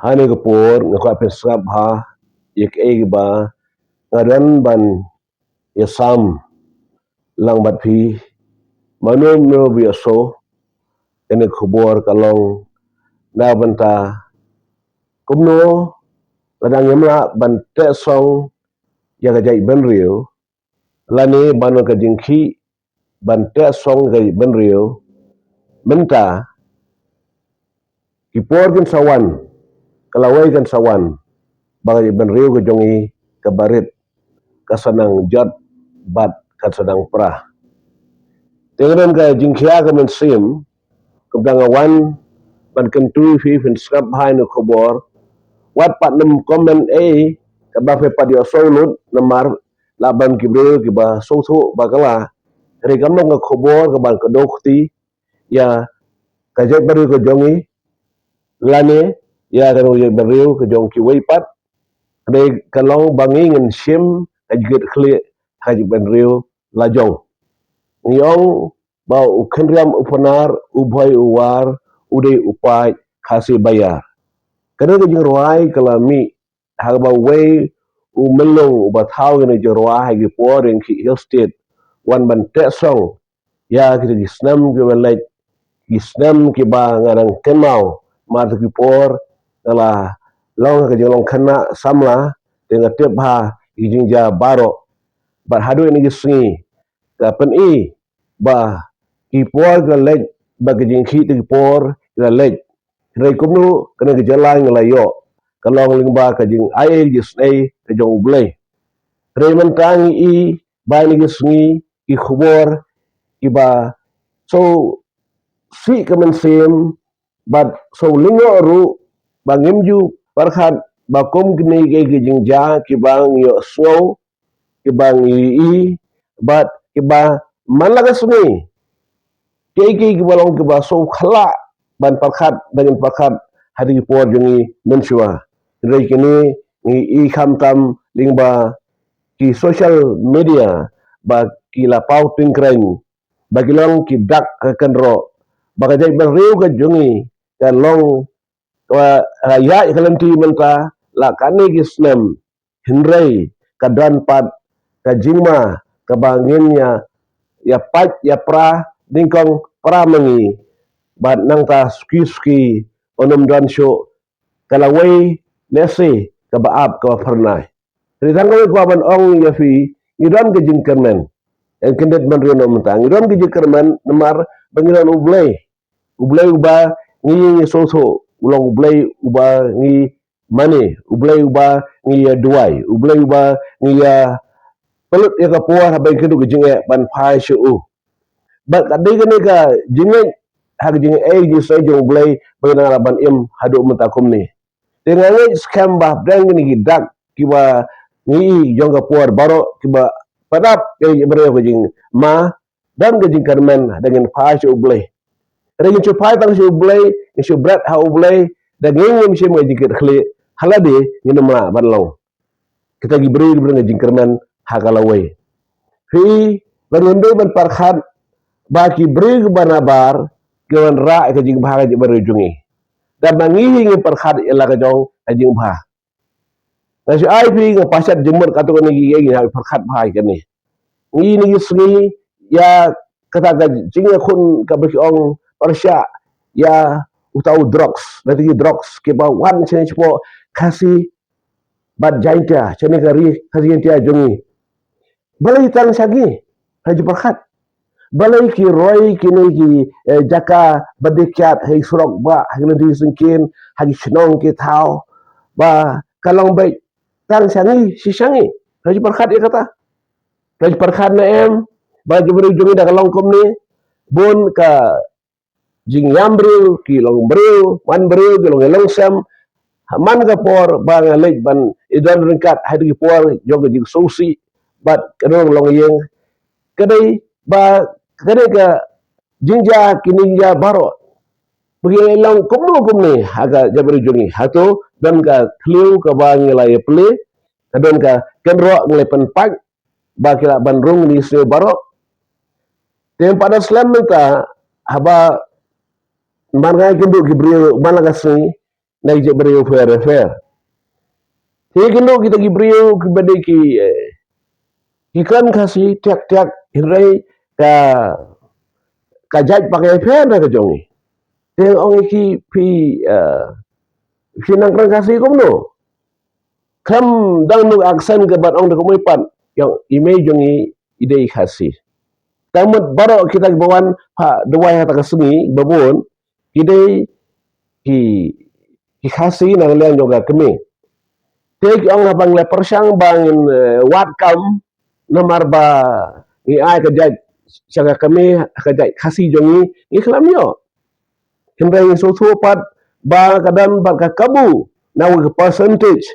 hani kapur ngakwa pesrap ha yek ba ngadan ban yasam lang bat phi manum no biaso ene khubor kalong na banta kumno kadang yamla ban te song ya gajai ban riu lani ban ka jingki ban te song gai ban riu menta kipor kin sawan kalawai kan sawan bagai ban riu ke jongi kabarit kasanang jat bat kasanang prah tengren ka jingkia ka men sim kubdang awan ban kentu fi fin skrap hai no khobor wat pat nem komen ka ba fe pat yo solut namar laban kibril ki ba soso bakala ri kamno ka khobor ka ban ka dokti ya ka je baru ka jongi lane ya ka no je baru ka jong ki wei pat re kalong bangi ngin sim ka jigit khli haji ban riu lajong ngiyong ba ukhenriam upanar ubhai uwar ude upai khasi bayar kada ka jing ruai kalami hagba wei umelong uba thau ne jorwa hagi poring ki hill state wan ban te song ya ki gisnam ki balai gisnam ki ba ngarang kenau mar ki por ala long ka jing long khana samla tenga tep ha jing ja baro bar hadu ni gisngi ka pen ba ki por ka lej ba ka jing khi ti por ka lej rei kumnu kana ka jalan ngalayo kalong lingba ka jing ai gisnai ka jong blai rei mentang ba ni gisngi ki khubor ki ba so si kamen sim but so lingo ru bangim ju parkhat ba kom kini ke jing ja ki bang yo snow ki bang but ki ba malaga suni ki balong ki ba so khala ban parkhat dengan parkhat hadi por jungi mensua rei kini kham tam lingba ki social media ba ki la pau tingkreng bagi long ki dak kan ro bagi jai beriu ke jungi kan long ya kalanti menta la kani ki snem hinrei kadan pat ka jingma ka banginnya ya pat ya pra dingkong pra mengi bat nang ta ski onum dan show kalawai lesi ka baap ka pernai ridang ko ban ong ya fi idan ke jingkermen en kendet man reno mentang idan ke jingkermen nemar bangiran ublai uba ngi soso ulang ublai uba ngi mani ublai uba ngi duai ublai uba ngi pelut ya kapua habai kedu ke jinge ban pai shu bat kadai ni ka jinge hak jinge ji sai jong ublai bangina ban im hadu mentakum ni dengan scam bah brand ni gidak kiba ni jong kapua baro kiba padap ke bere ko jing ma dan ke jing karmen dengan pai shu ublai Ring chupai tang shu blay, shu brat ha blay, dan ngem shu mo jikir khli halade ni ma ban long. Kita gibri gibri jingkerman ha kalawai. Fi ban ban parkhat ba ki bri banabar kewan ra ke jing bha ke baru jungi. Dan bangi ngi parkhat ila ka jong jing bha. Na shu ai fi ngi pasat jumur katu ni gi parkhat bha ke ni. Ngi ni sni ya kata ka jinga khun ka bi ong Persya ya utau drugs nanti drugs ke ba wan change po kasi bad jaita chene kari kasi entia jongi balai tang sagi haji perkhat balai ki roy kini ki jaka badikyat hai surok ba hagna di singkin hagi shnong ki thau ba kalong bai tang sangi si sangi haji perkhat ya kata haji perkhat na em ba jibri jongi da kalong kom ni bon ka jing yam bril ki long bril wan bril ki long elong sam man ka por ba nga lej ban idan ringkat hadi por jog jing sosi bat kadong long yeng kadai ba kadai ka jingja kininja baro bagi long kumni aga jabri jungi hato dan ka kliu ka ba ngilai ple kadon ka kenro ngilai penpak ba kila ban rung ni se baro tem pada slam ta haba man ngai kindu gibril man laga sni na ije beriu fair. Kendo kita gi beriu kepada ikan kasih tiak-tiak hirai ka jaj pakai fair na kejongi. Teng ong ki nang krang kasih kumno. Kam dang nu aksen ke bat ong de kumipan yang imei jongi ide kasih. Tamut baru kita bawan dewai hata keseni babon ide ki kasih nang liang juga kemi. Tek ong abang le persang bangin wat kam namar ba i ai ka jaj sanga kami ka jaj kasih jongi iklam yo. Kembali susu pat ba kadam ba ka kabu na percentage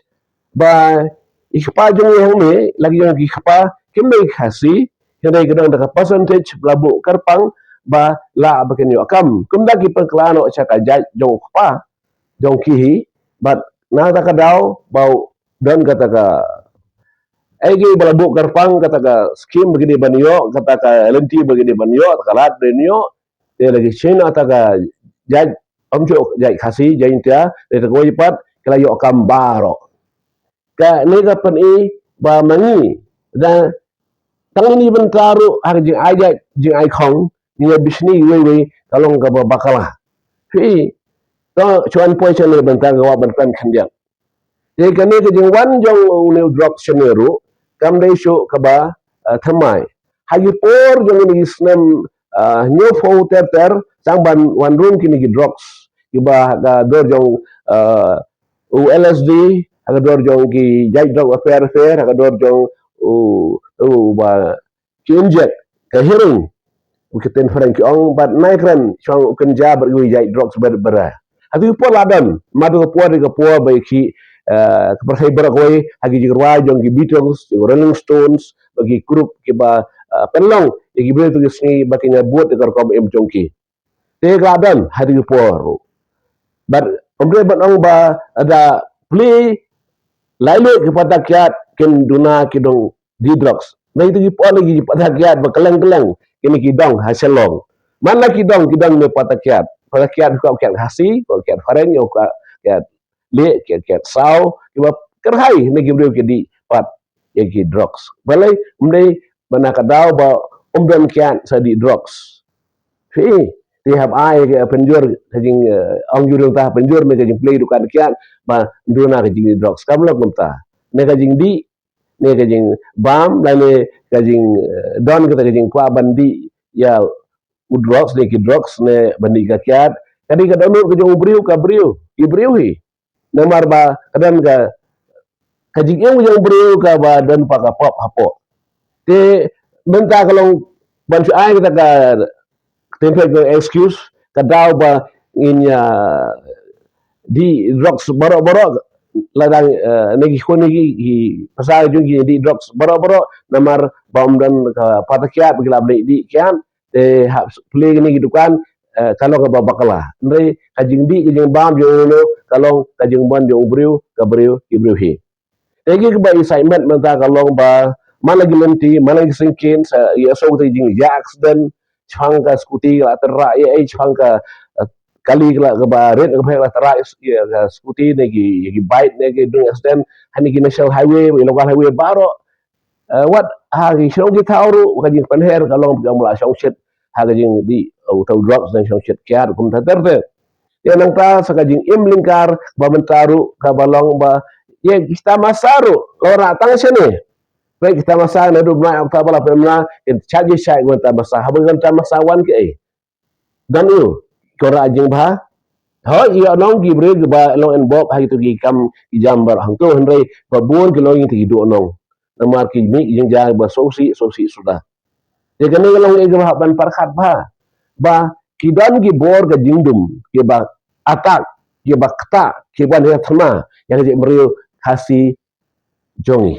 ba ikpa jongi hang me lagi jongi ikpa kembali kasih kembali kadang da percentage labu karpang ba la baken yo kam kumda ki perklano cha ka jaj jong pa jong kihi but na ta kadau bau dan kata ka egi balabu karpang kata ka skim begini banyo kata ka lenti begini banyo kalat banyo dia lagi China kata ka jaj omjo jaj kasih jaintia dia ta pat kala yo kambaro ka ni ka pen i ba mangi da tang ni bentaru har jing aja jing ai khong ni bisni wewe kalong ka bakala fi to chuan poi chen le bentar ka wa bentan khandiang ye kani ke jing wan jong new drop cheneru kam dei shu ka ba thamai hagi por jong ni snem new fo ter sang ban wan room kini gi drops ki ba ga dor jong LSD aga dor jong ki jai drop affair aga dor jong ba kinjet ka hearing ukiten farang ki ong bat naikran chong kenja berwi jai drops berbera hagi por ladan madu ko por ba ki kepercayaan berakoi hagi jigerwa jong ki Beatles Rolling Stones bagi grup ki ba penlong ki beli tu sini bakinya buat dekat kom em jongki te ladan hagi por but omre bat ong ba ada play laile ki patakyat ken duna ki dong di drugs na itu ki por lagi patakyat ba keleng kini ki dong haselong mana ki dong me patakyat ko kyat hasi ko kyat fareng yo ka kyat le kyat sau kiba kerhai ne gibreu ke di pat ye ki drugs balai umdai bana kadau ba umdam kyat sa di drugs fi ti hab ai ke penjur jing ong jurung ta penjur me jing play dukan kyat ba duna ke jing drugs kamla kumta ne ka jing di ne ka jing bam lain ka jing don ka jing kwa bandi ya drugs ne bandi ka kyat kadi ka donu ke jong briu hi namar ba kadan ka kajing yang beriu ka ba dan pa ka pop hapo te benta kalong ban ai kita ka tempe ko excuse ka daw ba inya di drugs boro ladang negi khoni pasal jungi di drugs boro namar bom dan ka patakiat bigla di kian te play ni dukan kalau ka babakala ndai kajing di kajing bam yo kalong kajing ban yo briu ka briu ibriu hi egi ba assignment menta kalong ba malagi lenti malagi singkin sa ya so te jing ya accident chang ka scooty la terra ya chang ka kali la ka ba red ka la terra ya scooty ne gi bike ne gi do accident hani gi national highway local highway baro what ha gi shong gi tauru ka jing panher kalong ga mula shong shit ha ga jing di tau drugs dan shong shit kyar kum ta terte ya nang ta sa ka jing im lingkar ba mentaru ka balong ba ye kita masaru ora tang sene baik kita masa na do na ta bala pemna in charge sai gon ta masa ha gon ta masa wan ke dan u ko ra jing ba ho ya nong gi bre ba long en bob ha tu gi kam gi jambar hang to henre ba bon ki long ti do nong namar ki mi jing ja ba sosi sudah ye gane long e ga ban parkhat ba ki dan gi bor ga jingdum ki ba atak ki ba kta ki ban ya thama yang je bre hasi jongi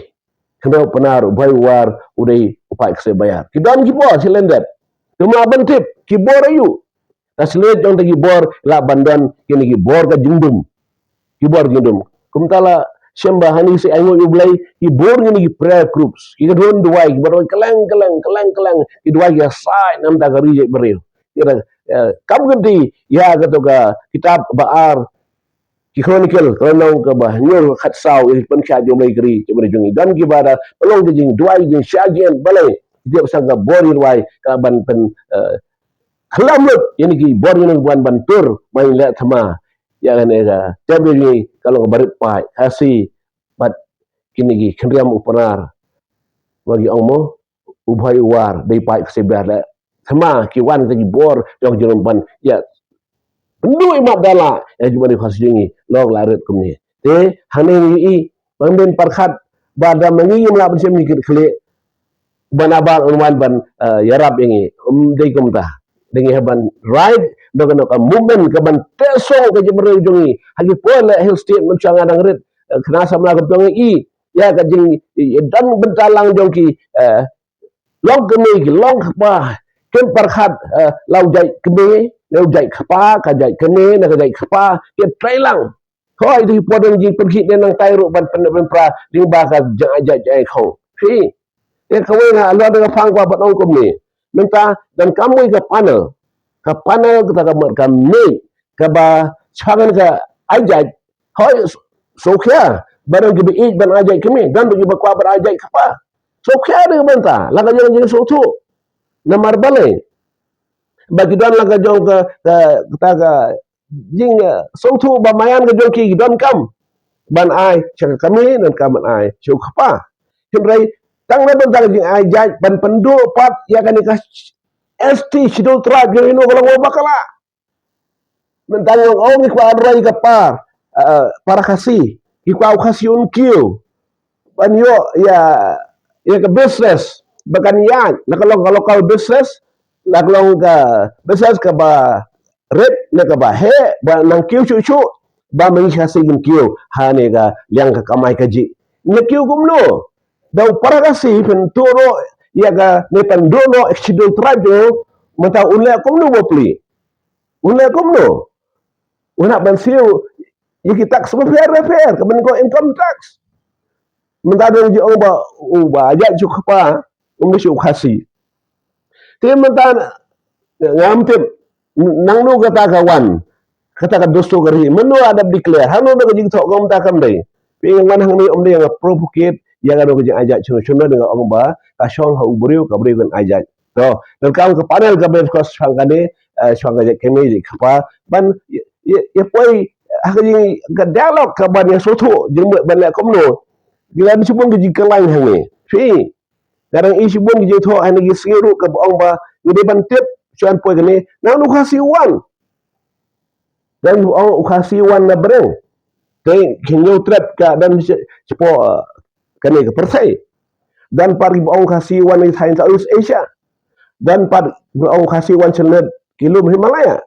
kena penaruh bay war udah upai kese bayar kidan gibor silendet cuma bentip gibor ayu taslet jong gibor la bandan kini gibor ka jindum kumtala shemba hani si ayo ublay gibor ngini gi prayer groups gidon duwai gibor keleng gidwai ya sai nam da gari je beriu kira kam gedi ya katoga kitab baar ki chronicle kalau ka ba nyor khat saw il pen kha jo mai kri jo mai jungi dan ki bada pelong ke jing duai jing syagen balai dia sanga bori wai ka ban pen kelam lut ini ki bori nang buan bantur mai la thama ya ne ga tabe ni kalau barit pai hasi bat kini ki kendriam upanar bagi ongmo ubhai war dei pai sebar la thama ki wan ki bor jong jong ban ya pendu imat dala ya jumani khasjingi log laret kumni te hane i bangben parkhat bada mangi mla pensem ni kle banabal unwan ban yarab ingi dei kumta dengi haban right dogan ka movement ka ban teso ka jemre jongi hagi pole hill state menchanga dang ret kena samla ka jongi i ya ka jing dan bentalang jongki long kene ki long pa ken parkhat lau jai kene lau jai khapa ka jai kene na ka jai khapa ke trailang khoi di podon ji pergi nang tai ru ban pen pra ding ba ka jai jai khong fi e ka we na lo da phang kwa bat ong kum ni menta dan kamu ka panel kita ka mer ka me ka ba changan ka ajai khoi so kya barang gibi ij ban ajai kemi dan bagi ba kwa bar ajai khapa so kya de menta la ka jeng so tu na marbale bagi don la ka jong ka kita ka jing so tu ba mayan ka jong ki don kam ban ai chaka kami dan kaman ai chu khapa himrai tang na don tang jing ai jaj ban pendu pat ya kan ka ST Shidul Tribe yang ino kalau mau bakala mentang oh ni kwa rai ka par para kasih ikwa kasih unkio banyo ya ke business bakan yan kalau kau business kalau ka business ka ba red na ka ba he ba nang kiu chu ba mai kasih unkio ha ne ga liang ka kamai ka ji ne kiu gumno dau para kasih penturo ya ga ne pandono Shidul Tribe yo mata ule kumno mo pli ule kumno una ban siu yiki tax mo fair ka ban ko income tax mentado ji ba aja ju khapa umbi khasi te mentana ngamte nang nu kata kawan kata ka dosto kari menu ada declare hanu da ji thok gom ta kam dei pi man hang ni omde yang provocate ya ga do ji aja chuno dengan ong ba ka shong ha ubriu ka bri kan aja to dan kam ke panel ka ber kos sangane sangane kemi ji khapa ban ye poi hagi ka dialog ka ban ya soto jeng ban la komno gila bi sibon gi kalai hangi fi garang isi bon gi to ani gi siru ka ong ba ni ban tip chuan poi gani na nu khasi wan dan ong khasi wan na breng te kinyo trap ka dan sipo kani ka persai dan pari ong khasi wan ni South Asia dan par ong khasi wan senet kilo Himalaya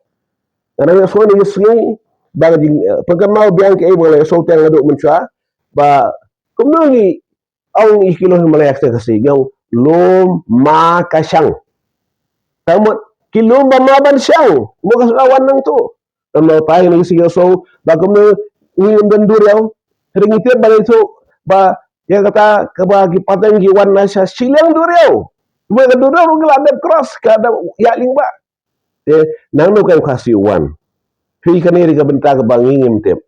karena so ni singi ba di pagkamau biang ke boleh so teng adu mencha ba kumngi ong kilo Himalaya ka kasi yung lom ma kasang tamot kilo ba maban siyang mo kasawan nang to no tayo ni sige so ba kumno ni dan duriaw ringite ba ito ba ya kata kabagi pateng gi wan na sa silang duriaw mo ka duriaw ngla de cross ka da ya lingba nang no kay kasi wan fi kaniri ka benta ka bangingim tep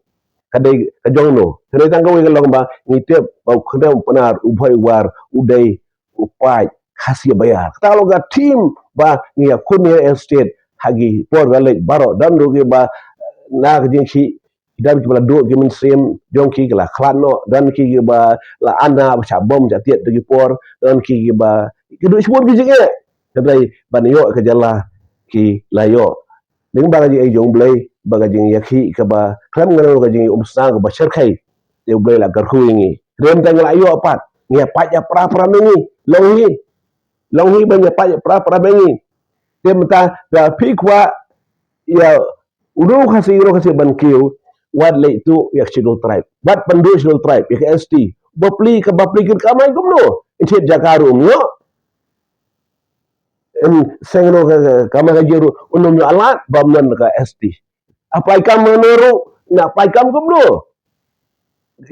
kadai ka jongno kadai tanggawi ka long ba ni tep ba khodam panar ubhai war udai upai khasi bayar kalau ga team ba ni kunia estate hagi por galek baro dan do ba na ka jingsi dan ki bala do ki min sem jongki la khlano dan ki ba la ana ba bom ja tiet de por dan ki ba ki do sport ki jinge kadai ban yo ka jala ki layo ning ba ji ai jong blai ba jing yakhi ka ba klam ngaro ka jing umsang ba sharkai de blai la gar khuingi rem tang la yo apat ngia pa ya pra pra mengi long hi ba nya pa ya pra mengi tem ta da pikwa ya uru khasi ban kiu wat le tu yak Shidul Tribe bat pandu Shidul Tribe yak ST bapli kin kamai kumno inchet jakarum yo en sengno kamai gajiru unum yo alat bamnan ka ST apa ikam menuru na pa ikam kumno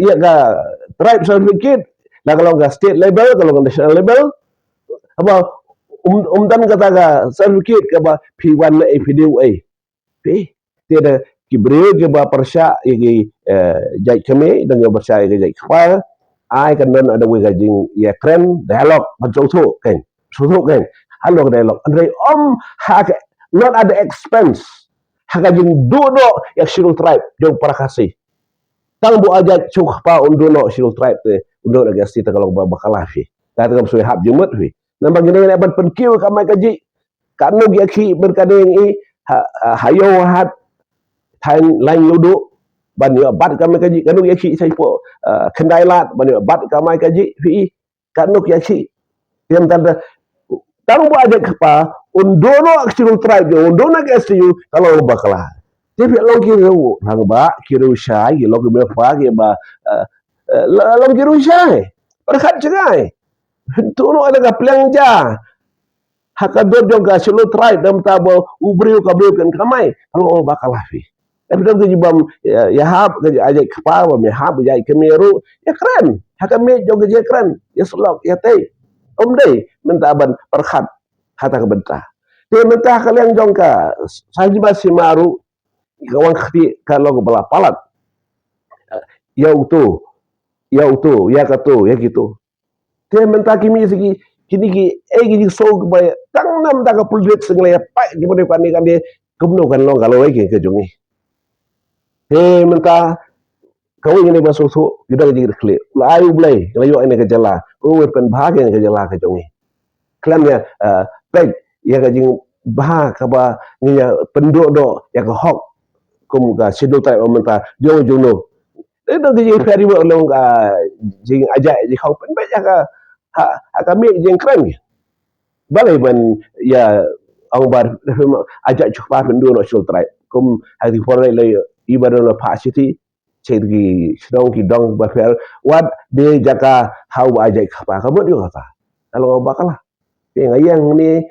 ya ga tribe certificate la kalau ga state level kalau ga national level apa dan kata ga certificate ka ba P1 na FDUA p tiada ki breu ke ba persya ki jai kami dengan bahasa jai kepal ai kan non ada wei gajing ya keren dialog betul kan halo dialog andre ha not ada expense ha gajing dodo ya shirul tribe jong para kasih tang bu aja cuk pa unduno shirul tribe te undo na gasti ta kalong bakalafi ta ta sui hab jumut fi nan bagi ne ban penkiu kamai kaji kanu gi akhi berkadeng hayo hat thain lain ludu ban yo bat kamai kaji kanu gi akhi sai po kendai lat ban yo bat kamai kaji fi kanu gi akhi yang tanda tang bu aja kapa undono shirul tribe yo undono gasti yu kalau bakala tapi long kiro hang ba kiro syai long be fa ke ba long kiro syai perkat cegai tuno ada ka plang ja hakador joga silo tribe dam tabo ubriu ka beu kan kamai kalau bakal fi tapi dam jibam ya hab ke aja kepala me hab ya kemeru ya keren hakame joga je keren ya selok ya tei dei mentaban perkat hata ka bentah te mentah kalian jongka sajiba simaru kawan khti kalau bala palat ya utu ya katu ya gitu te menta kimi sigi kini ki gi so ba tang nam da ka pulret sing le pa di mo kan ni kan de kumno kan long kalau ke jongi te menta kau ini ba so yuda ji kle la ayu blai la yo ene ke jala o we pen bhag ene ke jala ke jongi klam ya pe ya ka jing bah ka ba ni ya pendok do ya ka hok kum ka sidul tai menta jong jono itu ji feri bo long ka jing aja ji khau pen ba ya ka kami jing keren balai ban ya ang bar ajak cuba pendu no sul trai kum hadi forai le ibadah no pa city cedi sedong ki dong ba fer wat de jaka hau ajak apa kabut yo kata kalau bakalah yang ni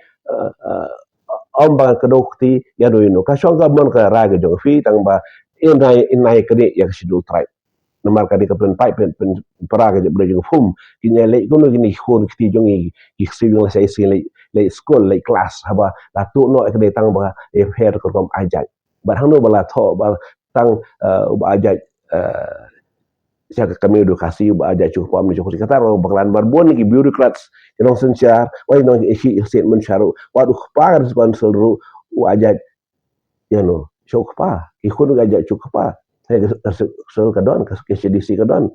om ba kedokti ya do ino ka shong ka mon ka ra ga jong fi tang ba inai kedi ya sidul trai nomor kadi ka pen pai pen para ga bre jong fum kinya le kono gini khon kti jong i sing la sai sing le school le class haba la tu no ke tang ba e fer ko kom ajak ba hang no bala tho ba tang ba ajak sia kami edukasi ba ajak cu pam cu kata ro baklan barbon ki bureaucrats yang sensyar wai no isi statement syaru wadu pa sponsor ru ajak ya no cuk pa ikut ajak cuk pa saya kesel kadon ke CDC kadon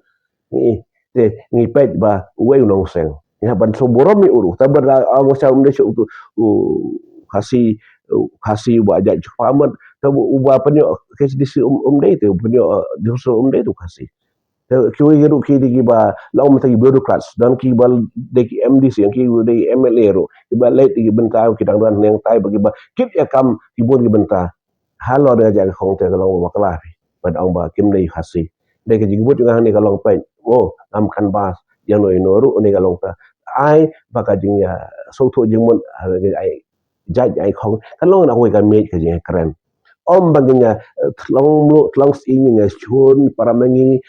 ni pet ba we nong seng ya ban so borom ni uru tabar ang sa umde su kasi ba ajak cuk pa amat tabu uba penyo ke CDC umde itu penyo diusul umde itu kasi kiwi hiru ki di ba law mata bureaucrats dan ki bal de ki MDC yang ki de MLA ro ki ba let ki benta ki dang dan yang tai bagi ba kit ya kam ki bon ki benta halo de ja khong te kalau ba kala pada ang ba kim nei khasi de ke jingbut nga ni kalong pen am kan bas yang no inoru ni kalong ta ai ba ka jing ya so tho jingmun ai jaj ai khong kalong na ko ka me ke jing keren om baginya long ini ya chun para mengi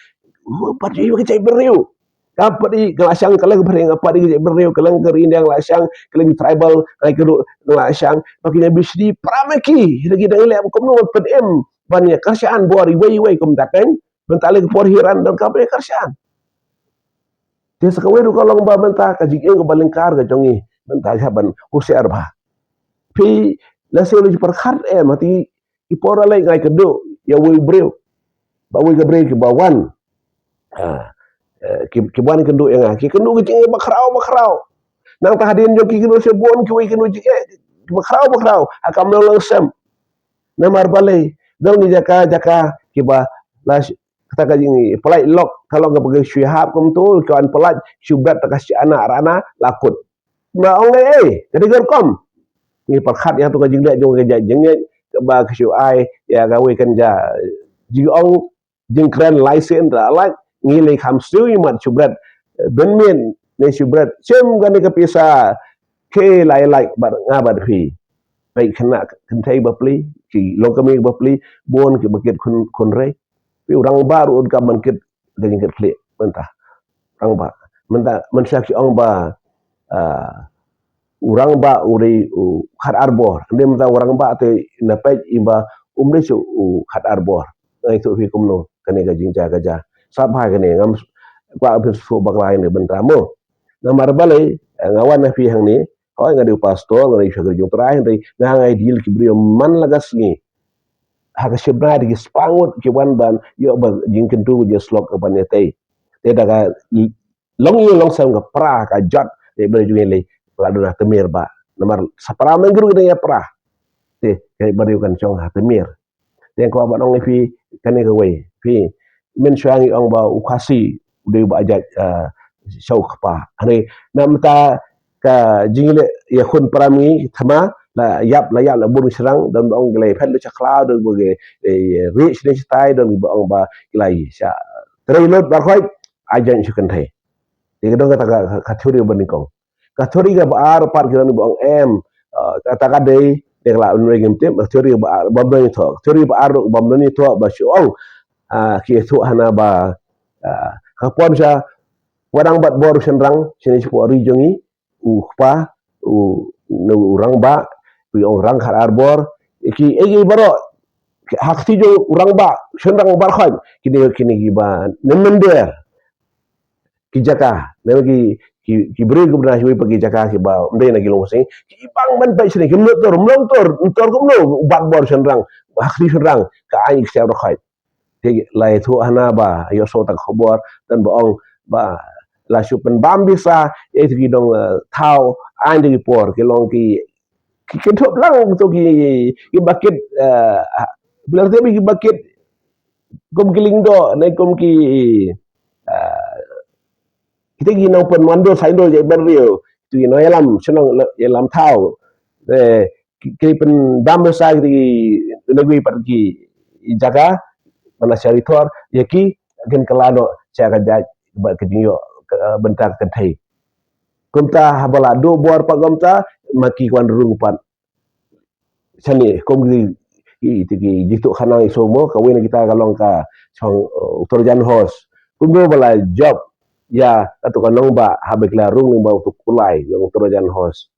pati ke cai beriu dapat di kelasang kalau bering apa di beriu kalau gerin yang lasang kalau tribal kalau lasang pakai bisdi prameki lagi dah elak kono pedem banyak kerjaan buari wei kum taken mentale ke porhiran dan kape kerjaan dia sekawe du kalau ngba mentah ka jigeng ke balengkar ke jongi mentah saban usiar ba pi la selo ji perkhat mati ipora lai ngai kedo ya wei breu ba wei gabre ke bawan kibuan kendu yang ki kendu ke jing bakrau nang tahadin jo ki kendu sebon ki wei kendu jing bakrau akam lo sem namar balai dong ni jaka ki ba las kata ka jing pelai lok kalau ga bagi syihab kum tu kawan pelat syubrat tak kasih anak rana lakut ba ongai jadi gerkom ni perkhat yang tu ka jing dak jo ke jengit ba ke syu ai ya gawe kan ja jing ong jing kran license ra like ngilai kham siu mat syubrat benmin ne syubrat cem gani ka pisa ke lai bar ngabar fi baik kena kentai bapli ki lokami bapli bon ki bakit kun rei pi orang baru ka man kit gani kit klik mentah orang ba mentah mensyaki ong ba orang ba uri khat arbor ndem ta orang ba te na pe imba umri su khat arbor itu fi kumno kani ka jingja kaja sabha kani ngam kwa bin fu baklain ni bentramo namar balai ngawan na fi hang ni hoy ngadi pastor ngadi shagar jung trai ndai na ngai deal ki brio man lagas ni haka shibra di spangut ki wan ban yo ba jingkin tu je slok ka panetei te daga long yo long sang ka pra ka jot te ber juwe le la dona temir ba namar sapra mengru de ya pra te kai bari kan chong ha temir te ko ba nong fi kane ka wei fi men shang ong ba ukasi de ba ajat shau pa ane namta ka jingle ya khun prami thama la yap la bung serang dan ong glei phet lu chakla dan boge rich ne stai dan ong ba glai sha trelot ba khoi ajan chukan thai te dong ka theory ban kong ka theory ga ba ar par giran ong em kata ka dei de la un regim tem theory ba ba ben tho theory ba ar ba ben tho ba shu ong ki thu hana ba ka pon sha wadang bat bor senrang sini po ri jongi pa u rang ba pi orang khar arbor ki egi baro hak ti jo urang ba senrang bar khan kini ki ba nemender ki jaka lagi ki beri gubna hui pergi jaka ki ba mbe na gilong sing ki bang man pai sini ki mlong tor ko mlo bat bor senrang hak ti senrang ka ai ki sa khat te lai thu hana ba yo so tak khobor dan boong ba la supen bam bisa e ki dong thao ai di por ki long ki thop lang to ki bakit bilang te ki bakit kom kiling do nai kom ki kita gi nang pen mando sai do je ber rio tu no yalam senang yalam thao ki pen bam bisa ki negui pergi jaga mana syari thor yaki gen kelano cara jaj ba kejinyo bentak kentai kumta habala do bor pa kumta maki kwan rung pan sani komgi tiki jitu khana isomo kawin kita kalong ka chong torjan hos kumgo bala job ya atu kanong ba habikla rung ba tu kulai yung torjan hos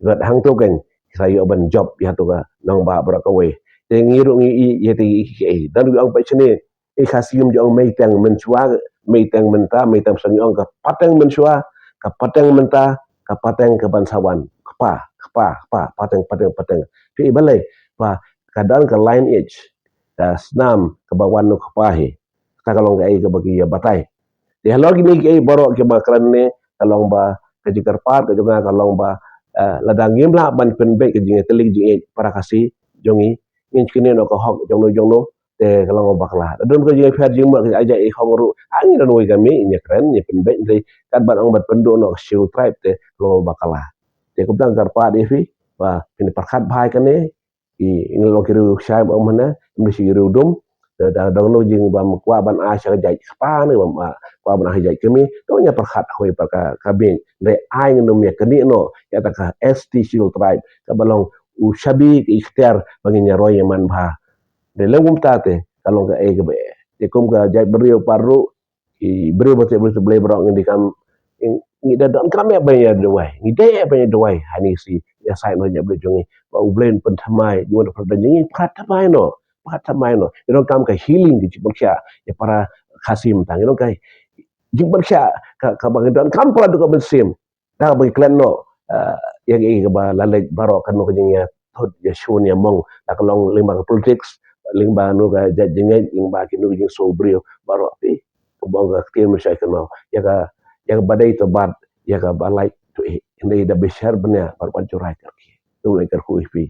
gat hang to ken sayo ban job ya tu ka nong ba bra kawe te ngiru ngi yeti dan ang pa chini khasium jong meitang mensua meitang menta meitang sanyong ka pateng mensua ka pateng menta ka pateng ke bansawan kapa pateng pi balai pa kadang ke line edge ka snam ke bawan no kapahi ta kalong ga ke bagi ya batai de halog ni ke boro ke makran ne kalong ba ke jikar par ke jonga kalong ba ladang ngim la ban pen be ke jinge telig jinge para kasi jongi in kini no ko hok jongno te kalong bakla don ko jinge fer jing ma aja e khongru ani don we kami nya kren nya pen be de kan ban ong bat pendo no shiu tribe te kalong bakala te ko dang karpa de fi wa pin parkhat bhai kan ne i ngelo kiru syai ba mana mesti kiru dum da dong no jing ba kwa ban a sha jai pa ne ba kwa ban a jai kami to nya parkhat hoi pa ka bin de ai no me kani no ya ta ka st shiu tribe ka balong u shabi ikhtiar bagi nya roy man bha de lengum tate kalong ka e ke be de kom ka jai brio paru i brio bote boleh bro ngi kam ngi da don kam ya ba ya de wai ngi de ba ya de wai hani si ya sai no ya jongi ba u blen pen thamai you want to ngi phat thamai no you know kam ka healing di chibaksha ya para khasim tang you know kai jibaksha ka ba don kam pala do ka bensim da ba klan no ya ge ba lalaj baro kan no jinga thot ya shun ya mong la kalong limba politics limba no ga jajinga limba ki no jing so brio baro pi bong ga tim sa kan ya ka badai to bad ya ka balai to inde da beshar bnya par pancurai ka tu ne ka ku ifi